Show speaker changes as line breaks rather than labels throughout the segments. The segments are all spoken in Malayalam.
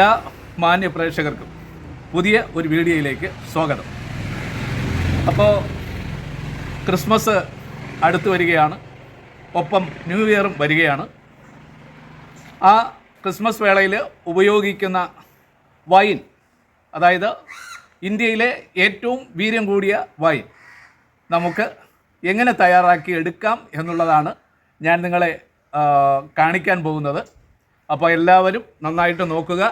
എല്ലാ മാന്യ പ്രേക്ഷകർക്കും പുതിയ ഒരു വീഡിയോയിലേക്ക് സ്വാഗതം. അപ്പോൾ ക്രിസ്മസ് അടുത്ത് വരികയാണ്, ഒപ്പം ന്യൂ ഇയറും വരികയാണ്. ആ ക്രിസ്മസ് വേളയിൽ ഉപയോഗിക്കുന്ന വൈൻ, അതായത് ഇന്ത്യയിലെ ഏറ്റവും വീര്യം കൂടിയ വൈൻ നമുക്ക് എങ്ങനെ തയ്യാറാക്കി എടുക്കാം എന്നുള്ളതാണ് ഞാൻ നിങ്ങളെ കാണിക്കാൻ പോകുന്നത്. അപ്പോൾ എല്ലാവരും നന്നായിട്ട് നോക്കുക,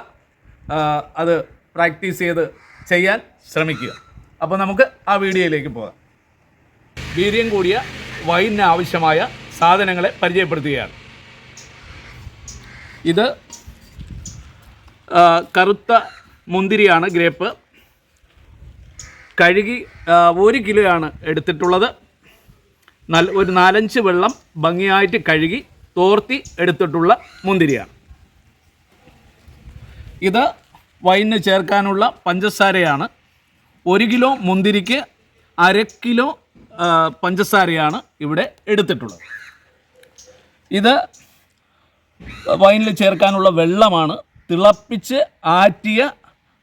അത് പ്രാക്ടീസ് ചെയ്ത് ചെയ്യാൻ ശ്രമിക്കുക. അപ്പോൾ നമുക്ക് ആ വീഡിയോയിലേക്ക് പോകാം. വീര്യം കൂടിയ വൈനിന് ആവശ്യമായ സാധനങ്ങളെ പരിചയപ്പെടുത്തുകയാണ്. ഇത് കറുത്ത മുന്തിരിയാണ്, ഗ്രേപ്പ്. കഴുകി 1 കിലോയാണ് എടുത്തിട്ടുള്ളത്. ഒരു 4-5 വെള്ളം ഭംഗിയായിട്ട് കഴുകി തോർത്തി എടുത്തിട്ടുള്ള മുന്തിരിയാണ്. ഇത് വൈനിന് ചേർക്കാനുള്ള പഞ്ചസാരയാണ്. 1 കിലോ മുന്തിരിക്ക് 1/2 കിലോ പഞ്ചസാരയാണ് ഇവിടെ എടുത്തിട്ടുള്ളത്. ഇത് വൈനിൽ ചേർക്കാനുള്ള വെള്ളമാണ്. തിളപ്പിച്ച് ആറ്റിയ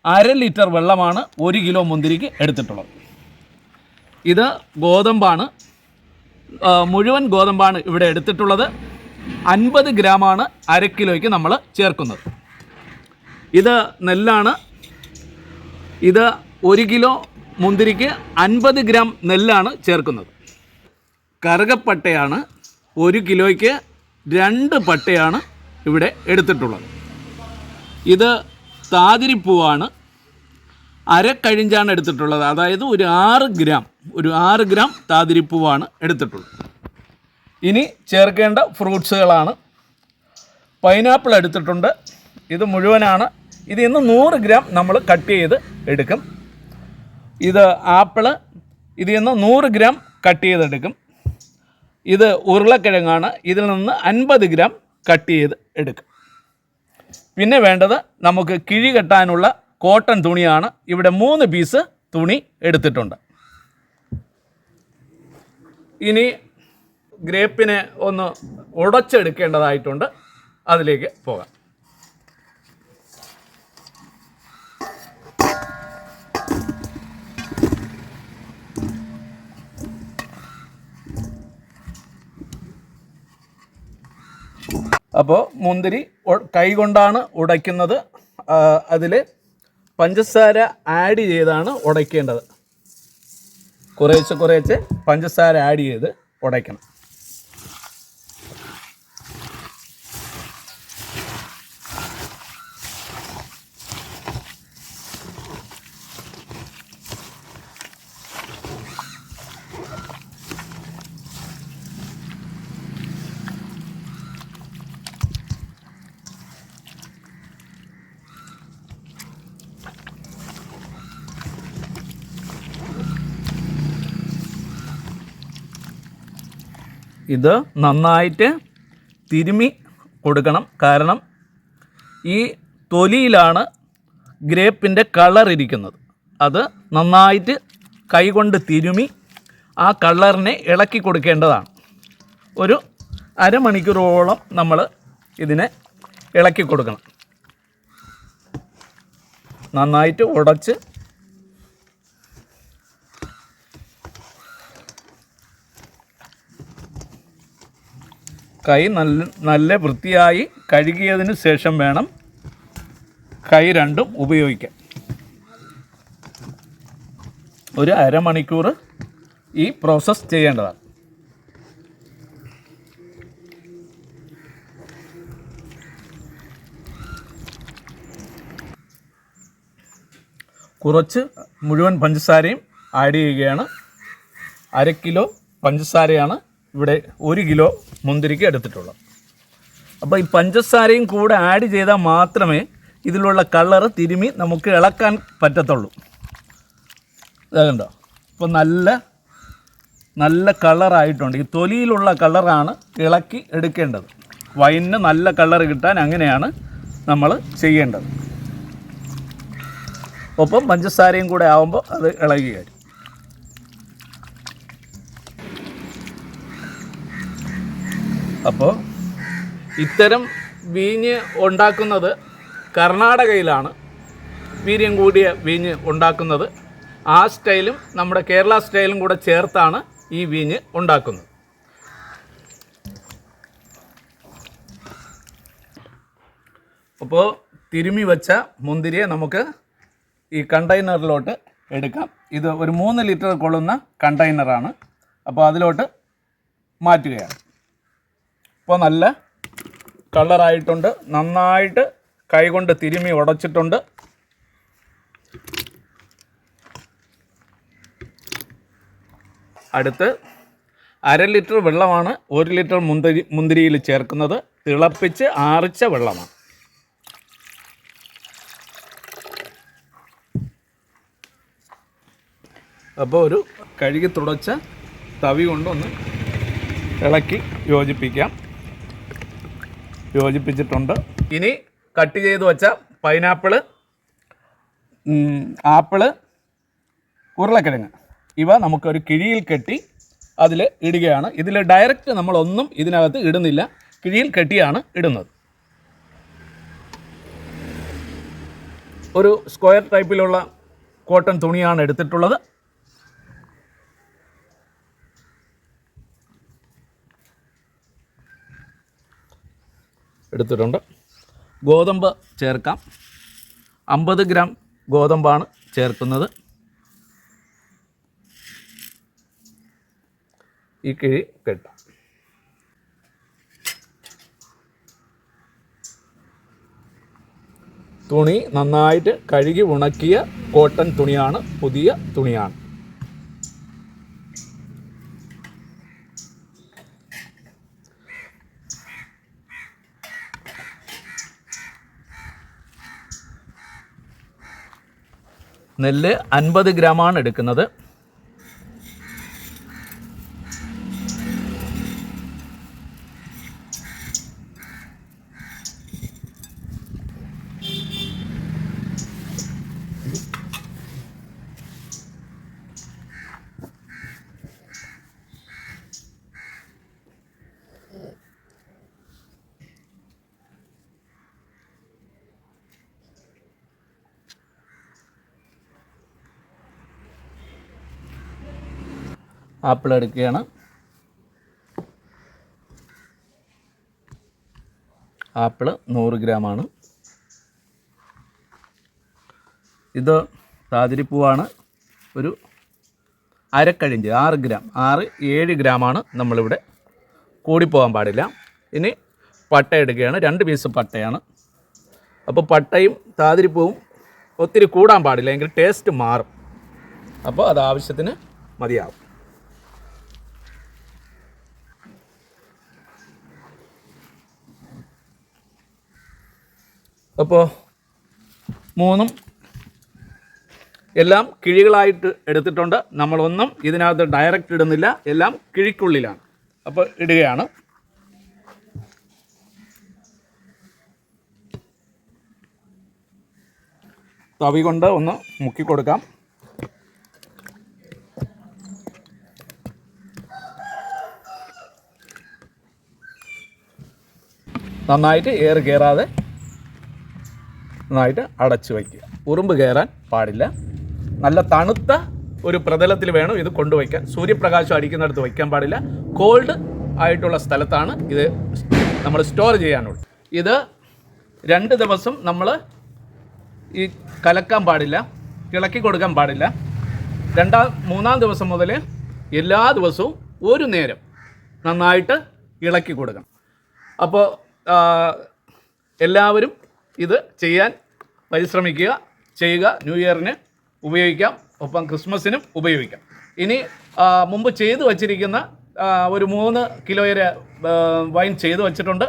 1/2 ലിറ്റർ വെള്ളമാണ് 1 കിലോ മുന്തിരിക്ക് എടുത്തിട്ടുള്ളത്. ഇത് ഗോതമ്പാണ്, മുഴുവൻ ഗോതമ്പാണ് ഇവിടെ എടുത്തിട്ടുള്ളത്. 50 ഗ്രാമാണ് 1/2 കിലോയ്ക്ക് നമ്മൾ ചേർക്കുന്നത്. ഇത് നെല്ലാണ്. ഇത് 1 കിലോ മുന്തിരിക്ക് 50 ഗ്രാം നെല്ലാണ് ചേർക്കുന്നത്. കറുകപ്പട്ടയാണ്. 1 കിലോയ്ക്ക് 2 പട്ടയാണ് ഇവിടെ എടുത്തിട്ടുള്ളത്. ഇത് താതിരിപ്പൂവാണ്. 1/2 കഴിഞ്ഞാണ് എടുത്തിട്ടുള്ളത്. അതായത് ഒരു 6 ഗ്രാം താതിരിപ്പൂവാണ് എടുത്തിട്ടുള്ളത്. ഇനി ചേർക്കേണ്ട ഫ്രൂട്ട്സുകളാണ്. പൈനാപ്പിൾ എടുത്തിട്ടുണ്ട്. ഇത് മുഴുവനാണ്. ഇത് ഇന്ന് 100 ഗ്രാം നമ്മൾ കട്ട് ചെയ്ത് എടുക്കും. ഇത് ആപ്പിള്, ഇത് ഇന്ന് 100 ഗ്രാം കട്ട് ചെയ്തെടുക്കും. ഇത് ഉരുളക്കിഴങ്ങാണ്. ഇതിൽ നിന്ന് 50 ഗ്രാം കട്ട് ചെയ്ത് എടുക്കും. പിന്നെ വേണ്ടത് നമുക്ക് കിഴി കെട്ടാനുള്ള കോട്ടൺ തുണിയാണ്. ഇവിടെ 3 പീസ് തുണി എടുത്തിട്ടുണ്ട്. ഇനി ഗ്രേപ്പിനെ ഒന്ന് ഉടച്ചെടുക്കേണ്ടതായിട്ടുണ്ട്. അതിലേക്ക് പോകാം. അപ്പോൾ മുന്തിരി കൈ കൊണ്ടാണ് ഉടയ്ക്കുന്നത്. അതിൽ പഞ്ചസാര ആഡ് ചെയ്താണ് ഉടയ്ക്കേണ്ടത്. കുറേശ്ശെ പഞ്ചസാര ആഡ് ചെയ്ത് ഉടയ്ക്കണം. ഇത് നന്നായിട്ട് തിരുമ്മി കൊടുക്കണം. കാരണം ഈ തൊലിയിലാണ് ഗ്രേപ്പിൻ്റെ കളർ ഇരിക്കുന്നത്. അത് നന്നായിട്ട് കൈകൊണ്ട് തിരുമ്മി ആ കളറിനെ ഇളക്കി കൊടുക്കേണ്ടതാണ്. ഒരു 1/2 മണിക്കൂറോളം നമ്മൾ ഇതിനെ ഇളക്കി കൊടുക്കണം. നന്നായിട്ട് ഉടച്ച് കൈ നല്ല വൃത്തിയായി കഴുകിയതിന് ശേഷം വേണം കൈ രണ്ടും ഉപയോഗിക്കാൻ. ഒരു 1/2 മണിക്കൂർ ഈ പ്രോസസ്സ് ചെയ്യേണ്ടതാണ്. കുറച്ച് മുഴുവൻ പഞ്ചസാരയും ആഡ് ചെയ്യുകയാണ്. 1/2 കിലോ പഞ്ചസാരയാണ് ഇവിടെ 1 കിലോ മുന്തിരിക്ക് എടുത്തിട്ടുള്ളത്. അപ്പോൾ ഈ പഞ്ചസാരയും കൂടെ ആഡ് ചെയ്താൽ മാത്രമേ ഇതിലുള്ള കളറ് തിരുമ്മി നമുക്ക് ഇളക്കാൻ പറ്റത്തുള്ളൂ. അതുകൊണ്ടോ ഇപ്പോൾ നല്ല കളറായിട്ടുണ്ട്. ഈ തൊലിയിലുള്ള കളറാണ് ഇളക്കി എടുക്കേണ്ടത്. വൈനിന് നല്ല കളർ കിട്ടാൻ അങ്ങനെയാണ് നമ്മൾ ചെയ്യേണ്ടത്. ഒപ്പം പഞ്ചസാരയും കൂടെ ആവുമ്പോൾ അത് ഇളകി വരും. അപ്പോൾ ഇത്തരം വീഞ്ഞ് ഉണ്ടാക്കുന്നത് കർണാടകയിലാണ് വീര്യം കൂടിയ വീഞ്ഞ് ഉണ്ടാക്കുന്നത്. ആ സ്റ്റൈലും നമ്മുടെ കേരള സ്റ്റൈലും കൂടെ ചേർത്താണ് ഈ വീഞ്ഞ് ഉണ്ടാക്കുന്നത്. അപ്പോൾ തിരുമ്മി വെച്ച മുന്തിരിയെ നമുക്ക് ഈ കണ്ടെയ്നറിലോട്ട് എടുക്കാം. ഇത് ഒരു 3 ലിറ്റർ കൊള്ളുന്ന കണ്ടെയ്നറാണ്. അപ്പോൾ അതിലോട്ട് മാറ്റുകയാണ്. ഇപ്പോൾ നല്ല കളറായിട്ടുണ്ട്. നന്നായിട്ട് കൈകൊണ്ട് തിരുമ്മി ഉടച്ചിട്ടുണ്ട്. അടുത്ത് 1/2 ലിറ്റർ വെള്ളമാണ് 1 ലിറ്റർ മുന്തിരിയിൽ ചേർക്കുന്നത്. തിളപ്പിച്ച് ആറിച്ച വെള്ളമാണ്. അപ്പോൾ ഒരു കഴുകി തുടച്ച തവി കൊണ്ടൊന്ന് ഇളക്കി യോജിപ്പിച്ചിട്ടുണ്ട്. ഇനി കട്ട് ചെയ്ത് വെച്ച പൈനാപ്പിള്, ആപ്പിള്, ഉരുളക്കിഴങ്ങ് ഇവ നമുക്കൊരു കിഴിയിൽ കെട്ടി അതിൽ ഇടുകയാണ്. ഇതിൽ ഡയറക്റ്റ് നമ്മളൊന്നും ഇതിനകത്ത് ഇടുന്നില്ല, കിഴിയിൽ കെട്ടിയാണ് ഇടുന്നത്. ഒരു സ്ക്വയർ ടൈപ്പിലുള്ള കോട്ടൺ തുണിയാണ് എടുത്തിട്ടുള്ളത്. എടുത്തിട്ടുണ്ട്. ഗോതമ്പ് ചേർക്കാം. 50 ഗ്രാം ഗോതമ്പാണ് ചേർക്കുന്നത്. ഈ കിഴി കെട്ടാം. തുണി നന്നായിട്ട് കഴുകി ഉണക്കിയ കോട്ടൺ തുണിയാണ്, പുതിയ തുണിയാണ്. നെല്ല് 50 ഗ്രാമാണ് എടുക്കുന്നത്. ആപ്പിൾ എടുക്കുകയാണ്. ആപ്പിൾ 100 ഗ്രാമാണ്. ഇത് താതിരിപ്പൂവാണ്. ഒരു അരക്കഴിഞ്ച് 6 ഗ്രാം 6-7 ഗ്രാമാണ് നമ്മളിവിടെ. കൂടിപ്പോകാൻ പാടില്ല. ഇനി പട്ട എടുക്കുകയാണ്. 2 പീസ് പട്ടയാണ്. അപ്പോൾ പട്ടയും താതിരിപ്പൂവും ഒത്തിരി കൂടാൻ പാടില്ല, എങ്കിൽ ടേസ്റ്റ് മാറും. അപ്പോൾ അത് ആവശ്യത്തിന് മതിയാവും. അപ്പോൾ 3ഉം എല്ലാം കിഴികളായിട്ട് എടുത്തിട്ടുണ്ട്. നമ്മളൊന്നും ഇതിനകത്ത് ഡയറക്റ്റ് ഇടുന്നില്ല, എല്ലാം കിഴിക്കുള്ളിലാണ്. അപ്പോൾ ഇടുകയാണ്. തവി കൊണ്ട് ഒന്ന് മുക്കി കൊടുക്കാം. നന്നായിട്ട് എയർ കയറാതെ നന്നായിട്ട് അടച്ചു വയ്ക്കുക. ഉറുമ്പ് കയറാൻ പാടില്ല. നല്ല തണുത്ത ഒരു പ്രതലത്തിൽ വേണം ഇത് കൊണ്ടുവയ്ക്കാൻ. സൂര്യപ്രകാശം അടിക്കുന്നിടത്ത് വയ്ക്കാൻ പാടില്ല. കോൾഡ് ആയിട്ടുള്ള സ്ഥലത്താണ് ഇത് നമ്മൾ സ്റ്റോർ ചെയ്യാനുള്ളത്. ഇത് 2 ദിവസം നമ്മൾ ഈ കലക്കാൻ പാടില്ല, ഇളക്കി കൊടുക്കാൻ പാടില്ല. 3-ാം ദിവസം മുതൽ എല്ലാ ദിവസവും ഒരു നേരം നന്നായിട്ട് ഇളക്കി കൊടുക്കണം. അപ്പോൾ എല്ലാവരും ഇത് ചെയ്യാൻ പരിശ്രമിക്കുക, ചെയ്യുക. ന്യൂ ഇയറിന് ഉപയോഗിക്കാം, ഒപ്പം ക്രിസ്മസിനും ഉപയോഗിക്കാം. ഇനി മുമ്പ് ചെയ്തു വച്ചിരിക്കുന്ന ഒരു 3 കിലോയുടെ വൈൻ ചെയ്തു വച്ചിട്ടുണ്ട്.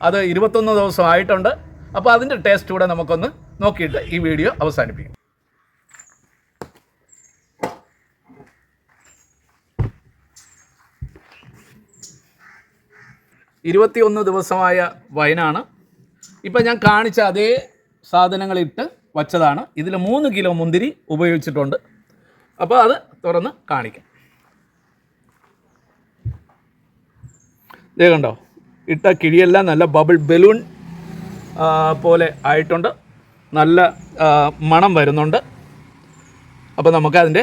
അത് 21 ദിവസം ആയിട്ടുണ്ട്. അപ്പോൾ അതിൻ്റെ ടേസ്റ്റ് കൂടെ നമുക്കൊന്ന് നോക്കിയിട്ട് ഈ വീഡിയോ അവസാനിപ്പിക്കും. 21 ദിവസമായ വൈനാണ്. ഇപ്പം ഞാൻ കാണിച്ച അതേ സാധനങ്ങളിട്ട് വച്ചതാണ്. ഇതിൽ 3 കിലോ മുന്തിരി ഉപയോഗിച്ചിട്ടുണ്ട്. അപ്പോൾ അത് തുറന്ന് കാണിക്കാം. ഇത് കണ്ടോ, ഇട്ട കിഴിയെല്ലാം നല്ല ബബിൾ ബലൂൺ പോലെ ആയിട്ടുണ്ട്. നല്ല മണം വരുന്നുണ്ട്. അപ്പോൾ നമുക്കതിൻ്റെ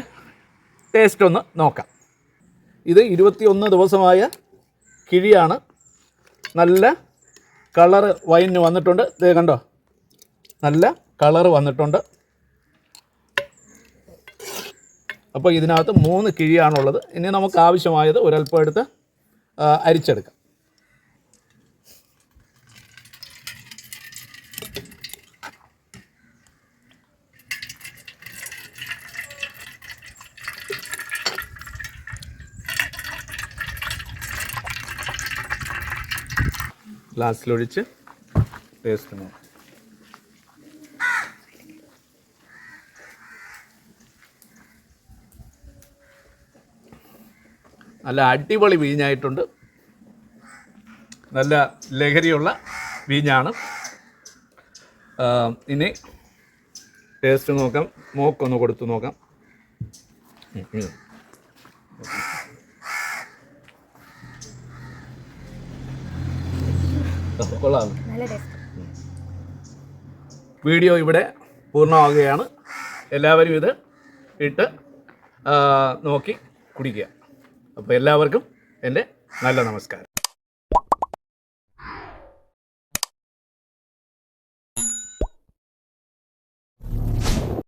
ടേസ്റ്റ് ഒന്ന് നോക്കാം. ഇത് 21 ദിവസമായ കിഴിയാണ്. നല്ല കളറ് വൈനിന് വന്നിട്ടുണ്ട്. ഇത് കണ്ടോ, നല്ല കളറ് വന്നിട്ടുണ്ട്. അപ്പോൾ ഇതിനകത്ത് 3 കിഴിയാണുള്ളത്. ഇനി നമുക്ക് ആവശ്യമായത് ഒരല്പം എടുത്ത് അരിച്ചെടുക്കാം. ഗ്ലാസ്സിലൊഴിച്ച് ടേസ്റ്റ് നോക്കാം. നല്ല അടിപൊളി വീഞ്ഞായിട്ടുണ്ട്. നല്ല ലഹരിയുള്ള വീഞ്ഞാണ്. ഇനി ടേസ്റ്റ് നോക്കാം. മോക്കൊന്ന് കൊടുത്ത് നോക്കാം. കൊള്ളാം. വീഡിയോ ഇവിടെ പൂർണ്ണമാവുകയാണ്. എല്ലാവരും ഇത് ഇട്ട് നോക്കി കുടിക്കുക. അപ്പോൾ എല്ലാവർക്കും എൻ്റെ നല്ല നമസ്കാരം.